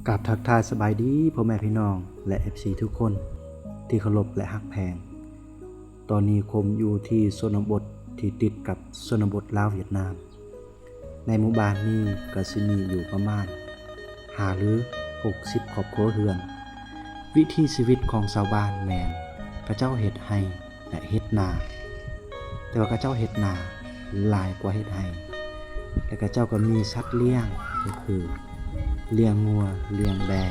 กับทักทายสบายดีพ่อแม่พี่น้องและ FC ทุกคนที่เคารพและฮักแพงตอนนี้ผมอยู่ที่ชนบทที่ติดกับชนบทลาวเวียดนามในหมู่บ้านนี้ก็สิมีอยู่ประมาณ5หรือ60ครอบครัวเรือนวิถีชีวิตของชาวบ้านแม่นเขาเจ้าเฮ็ดไร่และเฮ็ดนาแต่ว่าเขาเจ้าเฮ็ดนาหลายกว่าเฮ็ดไร่และเขาเจ้าก็มีสัตว์เลี้ยงก็คือเลี้ยงงัวเลี้ยงแบะ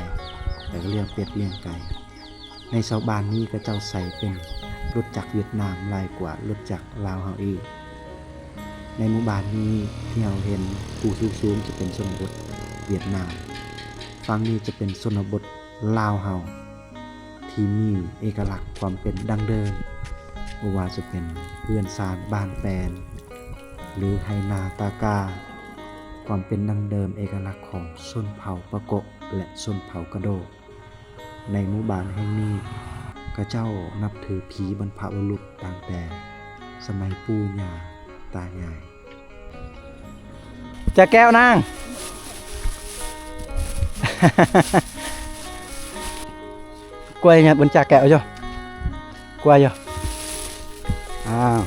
แล้วก็เลี้ยงเป็ดเลี้ยงไก่ในชาวบ้านนี้ก็เจ้าใส่เป็นรถจักรเวียดนามหลายกว่ารถจักรลาวเฮาอีกในหมู่บ้านนี้ที่เราเห็นภูสูงๆจะเป็นชนบทเวียดนามฝั่งนี้จะเป็นชนบทลาวเฮาที่มีเอกลักษณ์ความเป็นดั้งเดิมบ่ว่าจะเป็นเรือนศาลบ้านแปลนหรือไหนาตากาความเป็นดั้งเดิมเอกลักษณ์ของชนเผ่าปะโกะและชนเผ่ากะโดในหมู่บ้านแห่งนี้ก็เจ้านับถือผีบรรพบุรุษตั้งแต่สมัยปู่ย่าตายายจะแก้วนาง กล้วยเนี่ยบนจากแก้วจ้ะกล้วยจ้ะอ้าว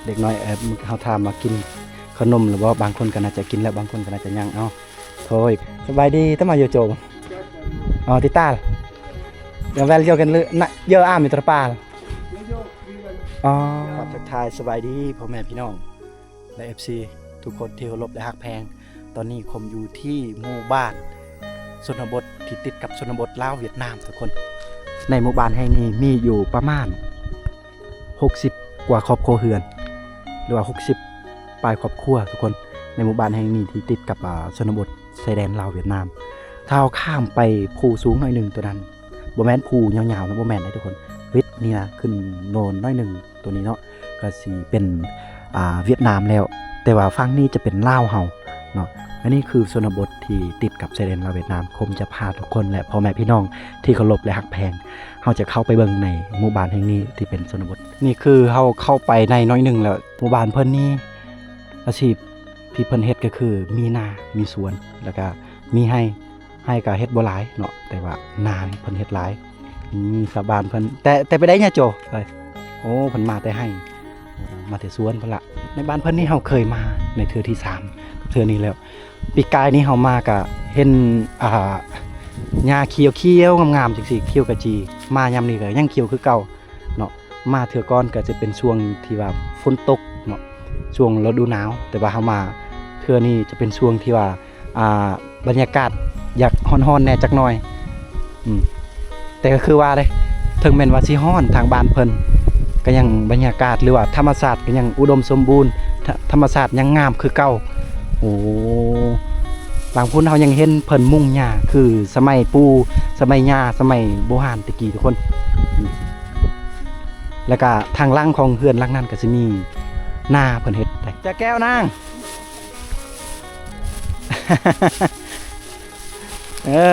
เด็กน้อยเขาทำมากินขนมหรือว่าบางคนก็น่าจะกินแล้วบางคนก็น่าจะยังเอาโถ่สบายดีตั้งมาโยโจอ๋อติตาเดี๋ยวแวลเยอะกันเลยนะเยอะมิตรปาอ๋อทักทายสบายดีพ่อแม่พี่น้องและ FC ทุกคนที่เคารพและฮักแพงตอนนี้ผมอยู่ที่หมู่บ้านชนบทที่ติดกับชนบทลาวเวียดนามทุกคนในหมู่บ้านแห่งนี้มีอยู่ประมาณ60กว่าครอบครัวเรือนหรือว่า60ปลายครอบครัวทุกคนในหมู่บ้านแห่งนี้ที่ติดกับชนบทชายแดนลาวเวียดนามถ้าเราข้ามไปภูสูงหน่อยหนึ่งตัวนั้นบ่แม่นภูยาวๆนะบ่แม่นนะทุกคนวิทย์นี่นะขึ้นโนนน้อยหนึ่งตัวนี้เนาะก็สิเป็นเวียดนามแล้วแต่ว่าฝั่งนี้จะเป็นลาวเฮาเนาะอันนี้คือชนบทที่ติดกับชายแดนลาวเวียดนามผมจะพาทุกคนและพ่อแม่พี่น้องที่เคารพและฮักแพงเราจะเข้าไปเบิ่งในหมู่บ้านแห่งนี้ที่เป็นชนบทนี่คือเราเข้าไปในน้อยหนึ่งแล้วหมู่บ้านเพิ่นนี่อาชีพที่เพิ่นเฮ็ดก็คือมีนามีสวนแล้วก็มีให้ก็เฮ็ดบ่หลายเนาะแต่ว่านาเพิ่นเฮ็ดหลายนี่ชาวบ้านเพิ่นแต่ไปได้เนี่ยโจเอ้ยโอ้เพิ่นมาแต่ให้มาแต่สวนเพิ่นละในบ้านเพิ่นนี่เฮาเคยมาในเทื่อที่3เทื่อนี้แล้วปีกายนี้เฮามาก็เห็นหญ้าเขียวๆงามๆจังซี่เขียวกะจีมายามนี้ก็ยังเขียวคือเก่าเนาะมาเทื่อก่อนก็จะเป็นช่วงที่ว่าฝนตกเนาะช่วงฤดูหนาวแต่ว่าเฮามาเทื่อนี้จะเป็นช่วงที่ว่าบรรยากาศอยากฮ้อนๆแน่จักหน่อยแต่ก็คือว่าเด้ถึงแม้นว่าสิฮ้อนทางบ้านเพิ่นก็ยังบรรยากาศหรือว่าธรรมชาติก็ยังอุดมสมบูรณ์ธรรมชาติยังงามคือเก่าโอ้บางพุ่นเฮายังเห็นเพิ่นมุ่งหญ้าคือสมัยปู่สมัยย่าสมัยโบราณตะกี้ทุกคนแล้วก็ทางล่างของเฮือนหลังนั้นก็สิมีนาเพิ่นเฮ็ดได้จะแก้วนาง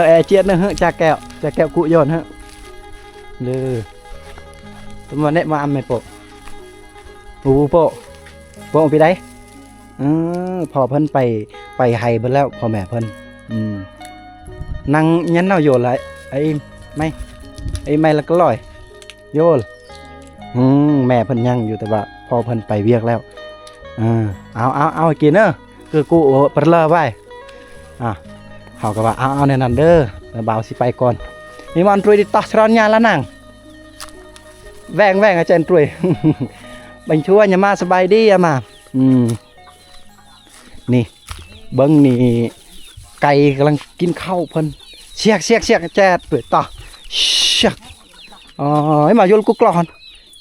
แอเจียดนึงฮะจากแก้วกุโยนฮะเลยตัวมันเนี่ยมาอันไม่โปะโปะไปได้พอเพิ่นไปไฮเพิ่นแล้วพอแม่เพิ่นนั่งยันเอาโยนเลยไอ้ไม่ละก็ลอยโยนแม่เพิ่นยังอยู่แต่ว่าพอเพิ่นไปเวียกแล้วเอากินเนอะคือกูเพิ่นเลิกไว้เขาก็ว่าเอาในนั้นเด้อแล้วบ่าวสิไปก่อนมีมันตรุยดิตอสรอนยาละนางแว่งอาจารย์ตรุย บังชั่วอย่ามาสบายดีอย่ามานี่เบิ้งนี่ไก่กำลังกินข้าวเพิ่นเสียกแจ๊ดเปิดต่อเสียกให้มาโยนกุกลอน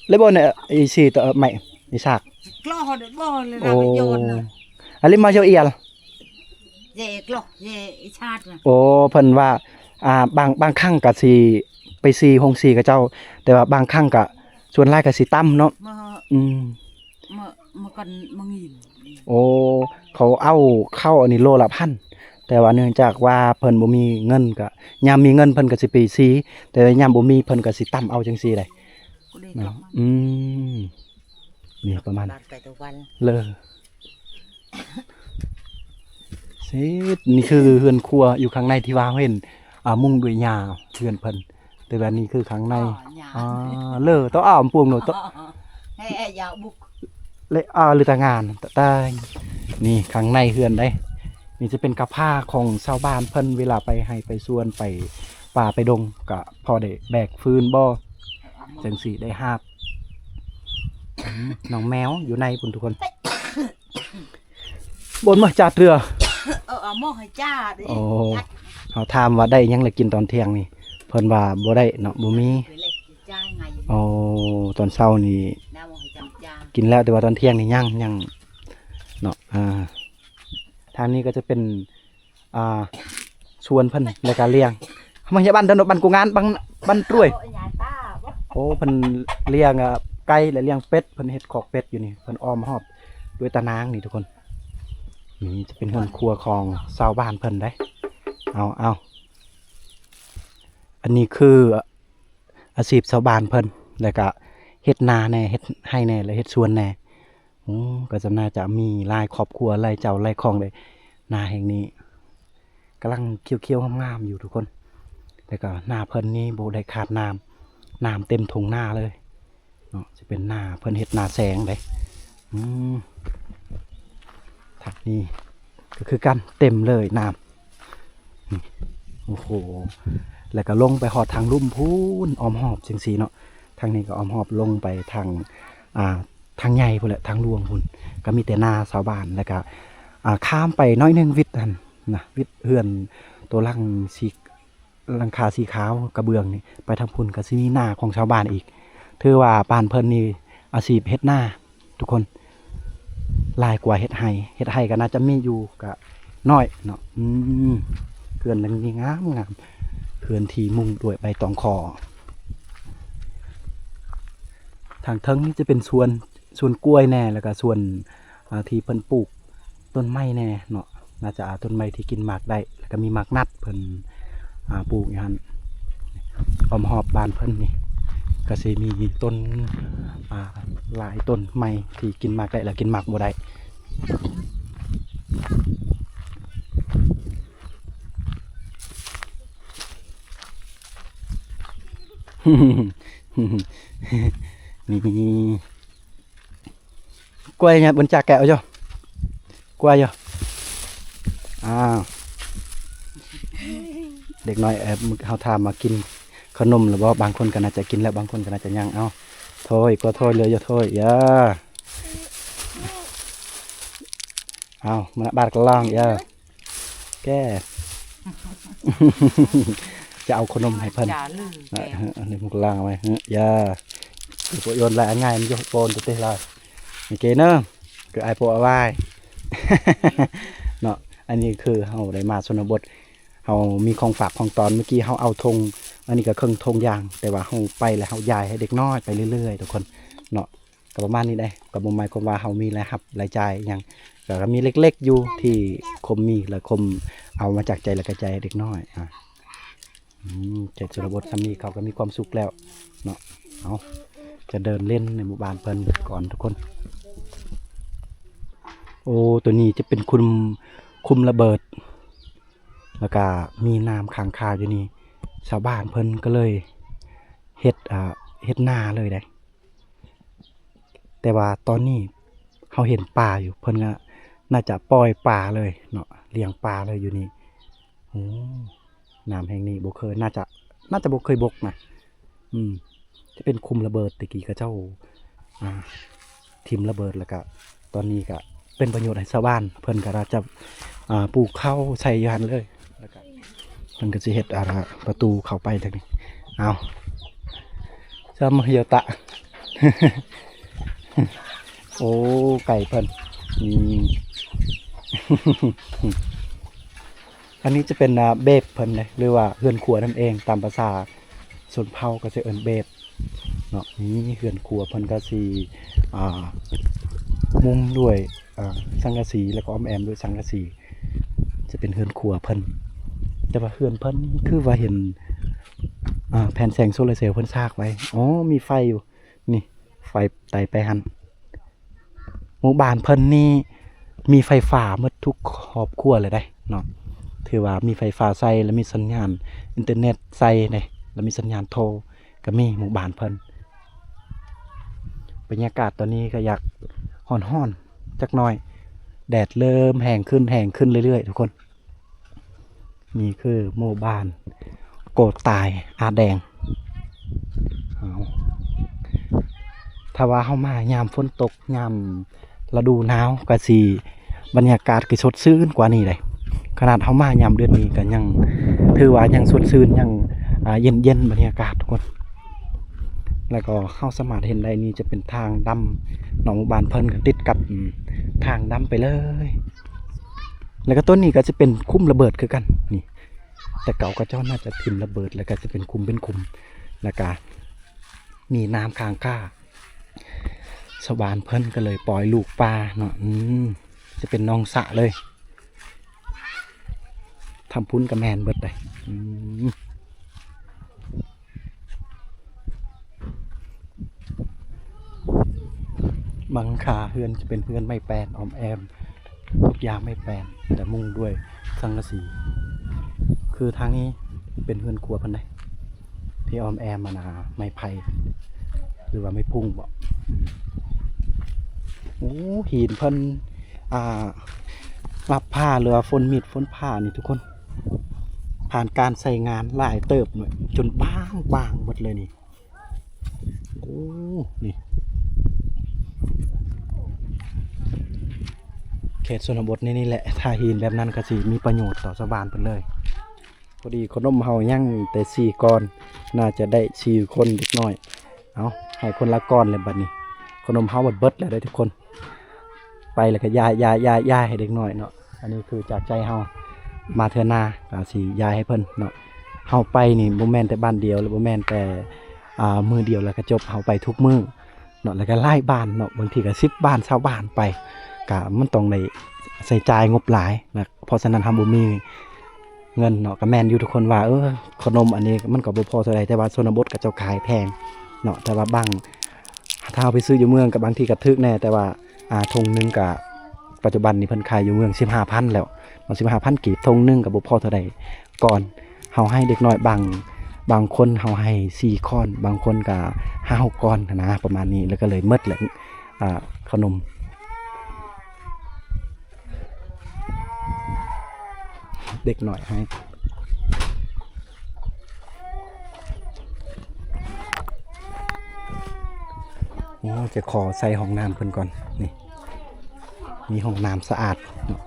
เลยบ่เนี่ยไอ้สิตัวใหม่ไอ้ซากกล้อเด้บ่เลยนะโยนน่ะอะไรมาเจ้าเอียลเย่กล้อเย่ชาติน่ะโอ้เพิ่นว่าบางครั้งก็สิไปซีฮงซีกับเจ้าแต่ว่าบางครั้งก็ส่วนหลายก็สิต่ำเนาะมากันมางินโอ้เขาเอาเข้าอันนี้โลละ1,000แต่ว่าเนื่องจากว่าเพิ่นบ่มีเงินก็ยามมีเงินเพิ่นก็สิไปซีแต่ยามบ่มีเพิ่นก็สิต่ำเอาจังซี่ได้นี่ประมาณเลย สินี่คือเฮือนครัวอยู่ข้างในที่ว่าเห็นมุงด้วยหญ้าเฮือนเพิ่นแต่ว่านี่คือข้างในอ่าเลอต้องอ้อมปวงหนูต้อง ให้ยาวบุก เลยหรือตางานตานี่ข้างในเฮือนได้ นี่จะเป็นกระผ้าของชาวบ้านเพิ่นเวลาไปให้ไปสวนไปป่าไปดงก็พอได้แบกฟืนบ่จังสิได้หาบน้องแมวอยู่ในพุ่นทุกคน บนมาจาดเรือ หม้อให้จ้าดิ โอ้เขาถามว่าได้หยังเลยกินตอนเที่ยงนี่เพิ่นว่าบ่ได้เนาะบ่มี ไปเลยจ้าไง โอ้ตอนเช้านี่ น้ำหม้อให้จำจ้า กินแล้วแต่ว่าตอนเที่ยงนี่ยังเนาะทางนี้ก็จะเป็นชวนเพิ่นในการเลี้ยงมาเฮียบ้านถนนบ้านกูงานบ้านตรวย ยายป้า โอ้เพิ่นเลี้ยงไก่และเลี้ยงเป็ดเพิ่นเฮ็ดคอกเป็ดอยู่นี่เพิ่นอ้อมรอบด้วยตะนางนี่ทุกคนนี่จะเป็นเฮือนครัวของชาวบ้านเพิ่นได้เอาอันนี้คืออาชีพชาวบ้านเพิ่นแล้วก็เฮ็ดนาแน่เฮ็ดให้แน่และเฮ็ดสวนแน่ก็จะน่าจะมีหลายครอบครัวหลายเจ้าหลายครองเลยนาแห่งนี้กำลังเขียวๆงามๆอยู่ทุกคนแต่ก็นาเพิ่นนี่บ่ได้ขาดน้ำเต็มทุ่งนาเลยเนาะจะเป็นนาเพิ่นเฮ็ดนาแสงเลยทักนี้ก็คือกันเต็มเลยน้ำนี่โอ้โหแล้วก็ลงไปหอดทางลุ่มพูนอ้อมหอบจังสีเนาะทางนี้ก็อ้อมหอบลงไปทางทางใหญ่พุ่นแหละทางหลวงพุ่นก็มีแต่นาชาวบ้านแล้วก็ข้ามไปน้อยหนึงวิทย์นั่นนะวิทย์เฮือนตัวหลังคาสีขาวกระเบื้องนี่ไปทางพุ่นก็สิมีนาของชาวบ้านอีกถือว่าบ้านเพิ่นนี่อาชีพเฮ็ดนาทุกคนหลายกว่าเฮ็ดไห้ก็น่าจะมีอยู่ก็น้อยเนาะเขื่อนหลังนี้งามเขื่อนที่มุงด้วยใบตองคอทางเทิงนี่จะเป็นสวนกล้วยแน่แล้วก็สวนที่เพิ่นปลูกต้นไม้แน่เนาะน่าจะต้นไม้ที่กินหมากได้แล้วก็มีหมากนัดเพิ่นปลูกอย่างนั้นอ้อมหอบบ้านเพิ่นนี่ก็สิมีต้นหลายต้นไม้ที่กินหมากได้แล้วกินหมากบ่ได้ นี่กล้วยเนี่ยบนจากแกะเอาจ้ะกล้วยจ้ะเด็กน้อยเขาทำมากินขนมหรือว่าบางคนก็น่าจะกินแล้วบางคนก็น่าจะยังโทษก็โทษเลยอย่าโทษอย่ามันบาดกระล่างอย่าแก จะเอาขนมให้เพิ่น จ้าลือแก อันนี้มุกล่างไว้อย่าโปโยนlạiง่ายมันจะโปนตัวเต้เลยโอเคเนอะคือไอโปเอาไว้ เนาะอันนี้คือเฮาได้มาชนบทเฮามีของฝากของตอนเมื่อกี้เฮาเอาธงอันนี้ก็เครื่องธงยางแต่ว่าเฮาไปแล้วเฮาย้ายให้เด็กน้อยไปเรื่อยๆทุกคนเนาะก็ประมาณนี้ได้ก็บ่หมายความว่าเฮามีรายรับรายจ่ายหยังก็มีเล็กๆอยู่ที่คมมีและคมเอามาจากใจและกระจายเด็กน้อยเจ็ดชนบทสามีเขาก็มีความสุขแล้วเนาะเอาจะเดินเล่นในหมู่บ้านเพิ่นก่อนทุกคนโอ้ตัวนี้จะเป็นคุมระเบิดแล้วก็มีน้ำค้างคาอยู่นี่ชาวบ้านเพิ่นก็เลยเฮ็ดนาเลยได้แต่ว่าตอนนี้เขาเห็นป่าอยู่เพิ่นก็น่าจะปล่อยป่าเลยเนาะเลี้ยงป่าเลยอยู่นี่โอ้น้ำแห่งนี้บ่เคยน่าจะบ่เคยบกนะจะเป็นคุมระเบิดตะกี้กับเจ้าทิมระเบิดแล้วก็ตอนนี้ก็เป็นประโยชน์ให้ชาวบ้านเพิ่นก็จะปลูกข้าวใส่ยันเลยแล้วก็เพิ่นก็สิเฮ็ดประตูเข้าไปทางนี้เอาซ้ำเหี่ยวตะ โอ้ไก่เพิ่นอันนี้จะเป็นเบบเพิ่นเลยหรือว่าเฮือนครัวนั่นเองตามภาษาชนเผ่าก็จะเอิ้นเบบเนาะนี่เฮือนครัวเพิ่นก็สิมุงด้วยสังกะสีแล้วก็อ้อมแอมด้วยสังกะสีจะเป็นเฮือนครัวเพิ่นแต่ว่าเฮือนเพิ่นคือว่าเห็นแผ่นแสงโซลาร์เซลล์เพิ่นซากไว้อ๋อมีไฟอยู่นี่ไฟไต่ไปหันหมู่บ้านเพิ่นนี่ มีไฟฟ้าหมดทุกครอบครัวเลยได้เนาะถือว่ามีไฟฟ้าใส่แล้วมีสัญญาณอินเทอร์เน็ตใส่ได้แล้วมีสัญญาณโทรก็มีหมู่บ้านเพิ่นบรรยากาศตอนนี้ก็อยากฮ้อนๆจักหน่อยแดดเริ่มแห้งขึ้นเรื่อยๆทุกคนนี่คือหมู่บ้านโกดตายอาแดงเอาถ้าว่าเฮามายามฝนตกยามฤดูหนาวก็สิบรรยากาศก็สดชื่นกว่านี้เลยขนาดเฮามายามเดือนนี้ก็ยังถือว่ายังสดชื่นยังเย็นบรรยากาศทุกคนแล้วก็เข้าสามารถเห็นได้นี่จะเป็นทางดำหนองบานเพิ่นก็ติดกับทางดำไปเลยแล้วก็ต้นนี้ก็จะเป็นคุ้มระเบิดคือกันนี่แต่เก่าก็เจ้าน่าจะทิ่มระเบิดแล้วก็จะเป็นคุมแล้วก็มีน้ำค้างค่าชาวบ้านเพิ่นก็เลยปล่อยลูกปลาเนาะจะเป็นนองสระเลยทำพุ้นกับแมนเบิดเลยบังคาเฮือนจะเป็นเฮือนไม่แปลนออมแอมทุกอย่างไม่แปลนแต่มุ่งด้วยสังกะสีคือทางนี้เป็นเฮือนครัวเพิ่นได้ที่ออมแอมมานาไม่ไผ่หรือว่าไม่พุ่งบ่โอ้หินเพิ่นรับผ้าหรือว่าฝนมีดฝนผ้านี่ทุกคนผ่านการใส่งานหลายเติบหน่อยจนบางหมดเลยนี่โอ้นี่เขตชนบทนี่แหละถ้าหินแบบนั้นก็สิมีประโยชน์ต่อชาวบ้านเพิ่นเลยพอดีขนมเฮายังแต่4ก้อนน่าจะได้4คนเล็กน้อยเอาให้คนละก้อนเลยบัดนี้ขนมเฮาเบิดแล้วได้ทุกคนไปแล้วก็ยายให้เด็กน้อยเนาะอันนี้คือจากใจเฮามาเทื่อหน้าก็สิยายให้เพิ่นเนาะเฮาไปนี่บ่แม่นแต่บ้านเดียวหรือบ่แม่นแต่มื้อเดียวแล้วก็จบเฮาไปทุกมื้อเนาะแล้วก็หลายบ้านเนาะบางทีก็10บ้าน20บ้านไปก็มันต้องได้ใช้จ่ายงบหลายนะเพราะฉะนั้นเฮาบ่มีเงินเนาะก็แม่นอยู่ทุกคนว่าขนมอันนี้มันก็บ่พอเท่าใดแต่ว่าชนบทก็เจ้าขายแพงเนาะแต่ว่าบางถ้าเอาไปซื้ออยู่เมืองกับบางทีก็ถึกแน่แต่ว่าธงนึงก็ปัจจุบันนี้เพิ่นขายอยู่เมือง 15,000 แล้วมัน 15,000 กีบธงนึงก็บ่พอเท่าใดก่อนเฮาให้เด็กน้อยบางคนเฮาให้4ก้อนบางคนก็5-6ก้อนนะประมาณนี้แล้วก็เลยหมดแหละขนมเด็กหน่อยให้จะขอใส่ห้องน้ำเพิ่นก่อนนี่มีห้องน้ำสะอาดเนาะ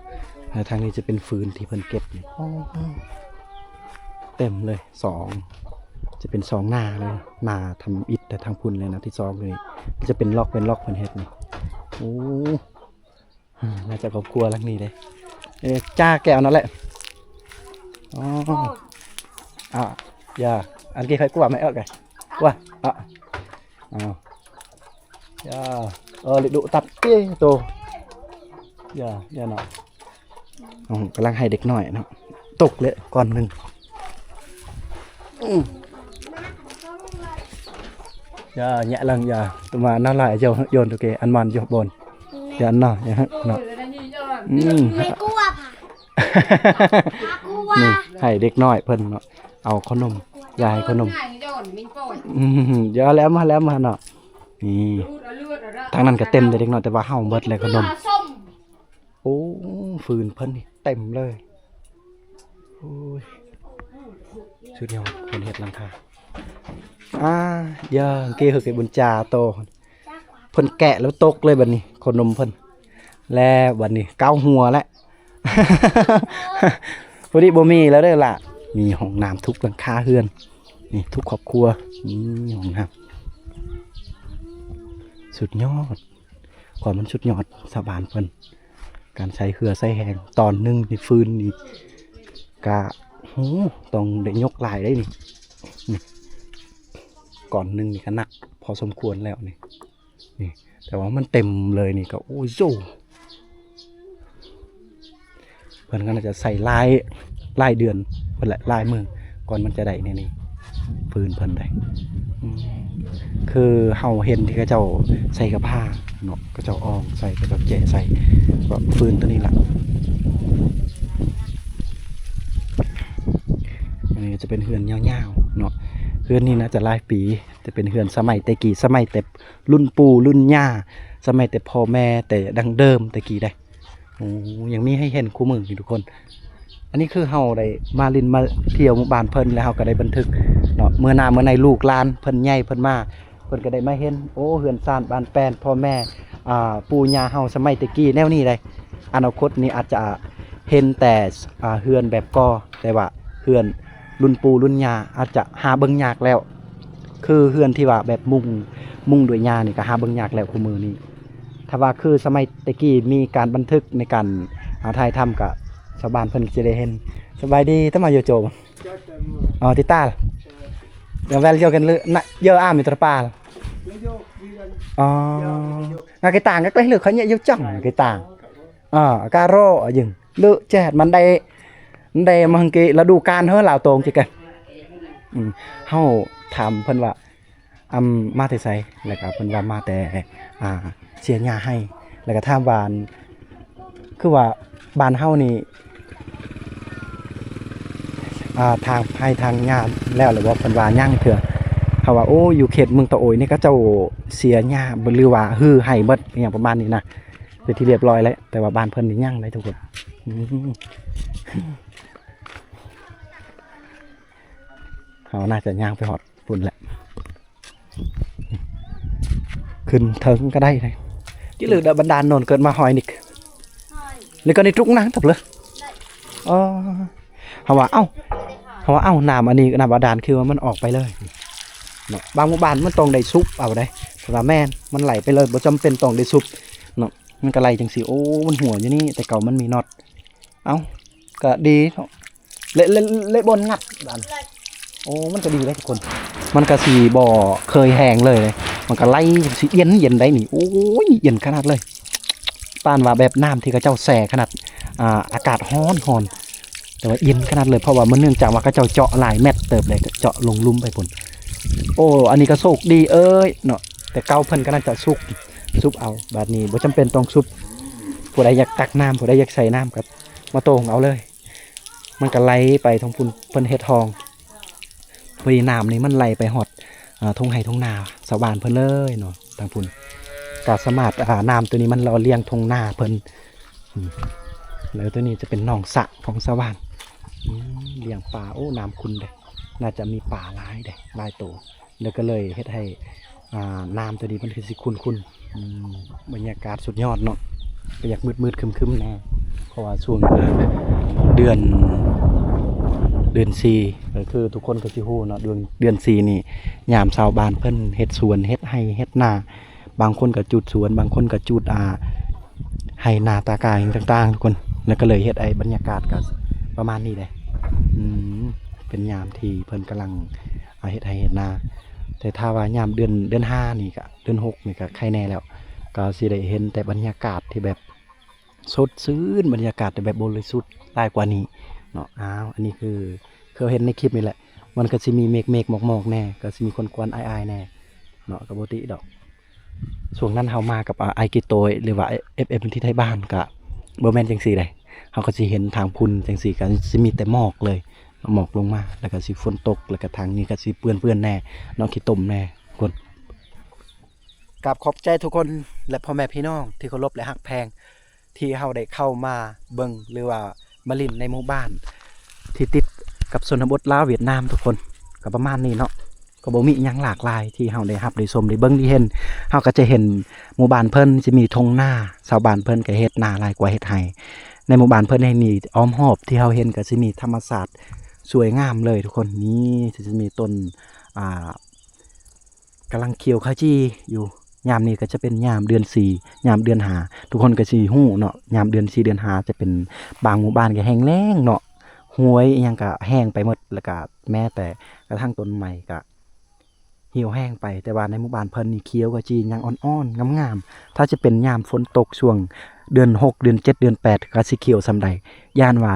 แล้วทางนี้จะเป็นฟืนที่เพิ่นเก็บนี่เต็มเลยจะเป็น2หน้าเลยหน้าทำอิฐแต่ทางพุ่นเลยนะที่2เลยจะเป็นล็อกเพิ่นเฮ็ดนี่โอ้น่าจะครอบครัวหลังนี้เลยจ้าแก้วนั่นแหละอย่าอันกี้ใครกว่าไม่ไงว่าอย่าลิดุตัดเตี้ยโตอย่าเนาะกำลังให้เด็กหน่อยเนาะตกเลยก่อนหนึ่งอย่าแย่ลังอย่าตัวมาน่าหลายโยนโอเคอันมันโยบนอย่าเนาะอย่าเนาะไม่กลัวค่ะกลัวนี่ให้เด็กน้อยเพิ่นเนาะเอาขนมยายขนมเยอะแล้วมาเนาะนี่ทางนั้นก็เต็มเลยเด็กน้อยแต่ว่าเฮาเบิดเลยขนมโอ้ฟืนเพิ่นนี่เต็มเลยโอ้ยสุดยอดเพิ่นเฮ็ดหลังคาเยอะเกี่ยวกับบุญจาโตเพิ่นแกะแล้วตกเลยบัดนี้ขนมเพิ่นแล้วบัดนี้เกาหัวแล้วพอดีบ่มีแล้วเด้อล่ะมีห้องน้ำทุกหลังคาเฮือนนี่ทุกครอบครัวนี่ห้องน้ำสุดยอดความมันสุดยอดสบานเพิ่นการใช้เหือใช้แหงตอนนึงนี่ฟืนนี่กะต้องได้ยกลายได้นี่ก่อนนึงนี่ก็หนักพอสมควรแล้วนี่แต่ว่ามันเต็มเลยนี่ก็โอ้ยโจเพิ่นก็น่าจะใส่ลายเดือนเพิ่นแหละลายมือก่อนมันจะได้นี่ฟืนเพิ่นได้ อืมคือเฮาเห็นที่เขาเจ้าใส่กระผ้าเนาะเขาเจ้าอองใส่เขาเจ้าแจะใส่ก็ฟืนตัวนี้ล่ะอันนี้จะเป็นเฮือนยาวๆเนาะเฮือนนี้นะจะหลายปีจะเป็นเฮือนสมัยแต่กี้สมัยแต่รุ่นปู่รุ่นย่าสมัยแต่พ่อแม่แต่ดังเดิมแต่กี้ได้โอ้ยังมีให้เห็นคู่มืออยู่ทุกคน อันนี้คือเฮาได้มาลินมาเที่ยวหมู่บ้านเพิ่นแล้วเฮาก็ได้บันทึกเนาะเมื่อหน้าเมื่อในลูกหลานเพิ่นใหญ่เพิ่นมาเพิ่นก็ได้มาเห็นโอ้เฮือนซ่านบ้านแป้นพ่อแม่ปู่ย่าเฮาสมัยตะกี้แนวนี้ได้อนาคตนี้อาจจะเห็นแต่เฮือนแบบก่อแต่ว่าเฮือนรุ่นปู่รุ่นย่าอาจจะหาเบิ่งยากแล้ว คือเฮือนที่ว่าแบบมุงด้วยหญ้านี่ก็หาเบิ่งยากแล้วคู่มือนี้ถ้าว่าคือสมัยตะกี้มีการบันทึกในการถ่ายทำก็ชาวบ้านเพิ่นจะได้เห็นสบายดีตั้งมาโยโจอ๋อติตาเดี๋ยวแวลโยกันเลยนะเยอะมีตระปาอ๋องาcái tàng các lấy lược khơi nhẹ yêu chẳng cái tàng cà rô ở rừng lựa chẹtมันได้มังกีแล้วดูการเฮ้อลาวตรงจิกันเฮาถามเพิ่นว่ามาแต่ไสแล้วก็เพิ่นว่ามาแต่เสียหญ้าให้แล้วก็ถามบ้านคือว่าบ้านเฮานี่ทางให้ทางหญ้าแล้วหรือว่าเพิ่นว่ายังเถื่อเขาว่าโอ้อยู่เขตเมืองตะโอยนี่ก็เจ้าเสียหญ้าบ่หรือว่าฮือให้เบิดอหยังประมาณนี้นะเป็นที่เรียบร้อยแล้วแต่ว่าบ้านเพิ่นนี่ยังเลยทุกคนเขาน่าจะย่างไปหอดปุ่นแหละขึ้นเทิงก็ได้เลยที่เหลือเดบันดาลนนเกิดมาหอยนิกเลยก็ในจุกนั่งถูกเลยเขาว่าเอ้าน้ำอันนี้น้ำบาดาลคือว่ามันออกไปเลยเนาะบางหมู่บ้านมันตรงได้ซุปเอาได้แต่ว่าแม่นมันไหลไปเลยบ่จำเป็นตรงได้ซุปเนาะมันก็ไหลจังสิโอ้มันหัวอยู่นี่แต่เก่ามันมีน็อตเอ้าก็ดีเละบนงัดบ้านโอ้มันก็ดีเลยทุกคนมันก็สีบ่อเคยแห้งเลยมันก็ไหลสีเย็นได้นี่โอ้ยเย็นขนาดเลยป้านว่าแบบน้ำที่เขาเจ้าแส่ขนาดอากาศร้อนแต่ว่าเย็นขนาดเลยเพราะว่ามันเนื่องจากว่าเขาเจ้าเจาะหลายเม็ดเติบเลยเจาะลงลุ่มไปพุ่นโอ้อันนี้ก็โชคดีเนาะแต่เก่าเพิ่นก็น่าจะซุปเอาบาดนี้บ่จำเป็นต้องซุปผู้ใดอยากตักน้ำผู้ใดอยากใส่น้ำครับมาโตงเอาเลยมันก็ไหลไปทางพุ่นเพิ่นเฮ็ดทองพอดีน้ำนี่มันไหลไปหอดทงไห่ทงนาชาวบ้านเพิ่นเลยเนาะทางพุ่นกาสามารถน้ำตัวนี้มันรอเลี้ยงทงนาเพิ่นแล้วตัวนี้จะเป็นหนองสระของชาวบ้านเลี้ยงปลาโอ้น้ำคุณเด้น่าจะมีปลาหลายโตแล้วก็เลยเฮ็ดให้น้ำตัวนี้มันคือสิคุณบรรยากาศสุดยอดเนาะก็อยากมืดคึมๆแน่เพราะว่าช่วงเดือน4ก็คือทุกคนก็สิฮู้เนาะเดือน4นี่ยามชาวบ้านเพิ่นเฮ็ดสวนเฮ็ดไร่เฮ็ดนาบางคนก็จุดสวนบางคนก็จุดไร่นาตากายต่างๆทุกคนแล้วก็เลยเฮ็ดบรรยากาศก็ประมาณนี้เลยเป็นยามที่เพิ่นกำลังเฮ็ดไร่เฮ็ดนาแต่ถ้าว่ายามเดือน5นี่ก็เดือน6นี่ก็ใครแน่แล้วก็สิได้เห็นแต่บรรยากาศที่แบบสดชื่นบรรยากาศแต่แบบบริสุทธิ์ได้กว่านี้เนาะอันนี้คือเขาเห็นในคลิปนี่แหละมันก็สิมีเมฆหมอกแน่ก็สิมีคนกวนอายแน่เนาะก็บ่ติดอกช่วงนั้นเฮามากับไอกิโตยหรือว่า FM ที่ไทยบ้านก็บ่แม่นจังซี่ได้เฮาก็สิเห็นทางพุ่นจังซี่ก็สิมีแต่หมอกเลยหมอกลงมาแล้วก็สิฝนตกแล้วก็ทางนี้ก็สิเปื้อนแน่เนาะขี้ตมแน่คนกับขอบใจทุกคนและพ่อแม่พี่น้องที่เคารพและฮักแพงที่เฮาได้เข้ามาเบิ่งหรือว่ามาลินในหมู่บ้านที่ติดกับชนบทลาวเวียดนามทุกคนก็ประมาณนี้เนาะก็บ่มีหยังหลากหลายที่เฮาได้รับได้ชมได้เบิ่งได้เห็นเฮาก็จะเห็นหมู่บ้านเพิ่นจะมีทงนาชาวบ้านเพิ่นก็เฮ็ดนาหลายกว่าเฮ็ดไร่ในหมู่บ้านเพิ่นให้นี่อ้อมรอบที่เฮาเห็นก็สิมีธรรมชาติสวยงามเลยทุกคนนี่จะมีต้นกำลังเขียวขจีอยู่ยามนี้ก็จะเป็นยามเดือน4ยามเดือน5ทุกคนก็สิฮู้เนาะยามเดือน4เดือน5จะเป็นบางหมู่บ้านก็แห้งแล้งเนาะห้วยอิหยังก็แห้งไปหมดแล้วก็แม้แต่กระทั่งต้นไม้ก็เหี่ยวแห้งไปแต่ว่าในหมู่บ้านเพิ่นนี่เขียวขจียังอ่อนๆงามๆถ้าจะเป็นยามฝนตกช่วงเดือน6เดือน7เดือน8ก็สิเขียวส่ำใดย่านว่า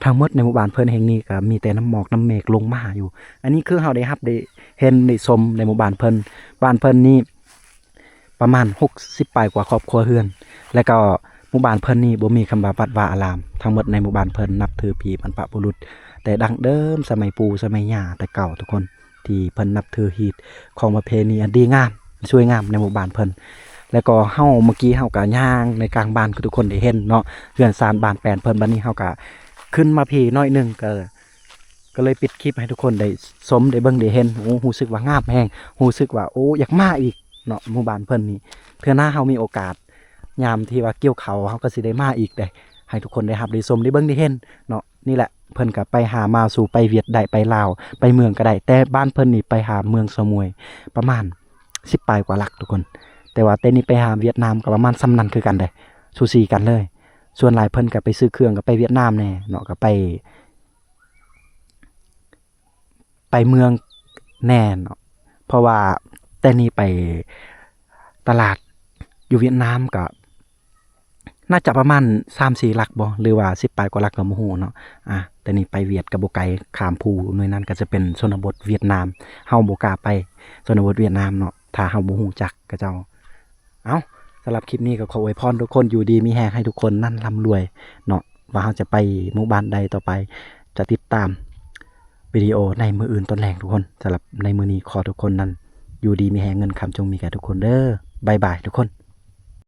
ทั้งหมดในหมู่บ้านเพิ่นแห่งนี้ก็มีแต่น้ำหมอกน้ำเมฆลงมาอยู่ อันนี้คือเฮาได้รับได้เห็นได้ชมในหมู่บ้านเพิ่นบ้านเพิ่นนี่ประมาณ60ปลายกว่าครอบครัวเฮือน แล้วก็หมู่บ้านเพิ่นนี่บ่มีคำว่าวัดวาอารามทั้งหมดในหมู่บ้านเพิ่นนับถือผีบรรพบุรุษแต่ดั้งเดิมสมัยปู่สมัยย่าแต่เก่าทุกคนที่เพิ่นนับถือฮีตของประเพณีอันดีงามสวยงามในหมู่บ้านเพิ่นแล้วก็เฮาเมื่อกี้เฮาก็ย่างในกลางบ้านคือทุกคนได้เห็นเนาะเรือนซานบ้านแปลนเพิ่นบัดนี้เฮาก็ขึ้นมาพี่น้อยหนึงก็เลยปิดคลิปให้ทุกคนได้ชมได้เบิ่งได้เห็นโอ้รู้สึกว่างามแฮงรู้สึกว่าโอ้อยากมาอีกเนาะหมู่บ้านเพิ่นนี่เทื่อหน้าเฮามีโอกาสยามที่ว่าเกี่ยวเขาวเฮาก็สิได้มาอีกได้ให้ทุกคนได้รับได้ชมได้เบิ่งได้เห็นเนาะนี่แหละเพิ่นก็ไปหามาสู่ไปเวียดได้ไปลาวไปเมืองก็ได้แต่บ้านเพิ่นนี่ไปหาเมืองสมุยประมาณ10ปลายกว่าหลักทุกคนแต่ว่าแต่นี่ไปหาเวียดนามก็ประมาณซ้ำนั้นคือกันเด้สูสีกันเลยส่วนหลายเพิ่นก็ไปซื้อเครื่องก็ไปเวียดนามแน่เนาะก็ไปเมืองแน่เนาะเพราะว่าแต่นี่ไปตลาดอยู่เวียดนามก็น่าจะประมาณ3-4หลักบ่หรือว่า10ปลายกว่าหลักก็บ่ฮู้เนาะแต่นี่ไปเวียดก็บ่ไกลข้ามภูหน่วยนั้นก็จะเป็นชนบทเวียดนามเฮาบ่กล้าไปชนบทเวียดนามเนาะถ้าเฮาบ่ฮู้จักก็เจ้าเอ้าสำหรับคลิปนี้ก็ขออวยพรทุกคนอยู่ดีมีแรงให้ทุกคนนั่นร่ำรวยเนาะว่าเฮาจะไปหมู่บ้านใดต่อไปจะติดตามวิดีโอในมื้ออื่นตอนแรกทุกคนสำหรับในมื้อนี้ขอทุกคนนั้นอยู่ดีมีแรงเงินคำจงมีแก่ทุกคนเด้อบ๊ายบายทุกคน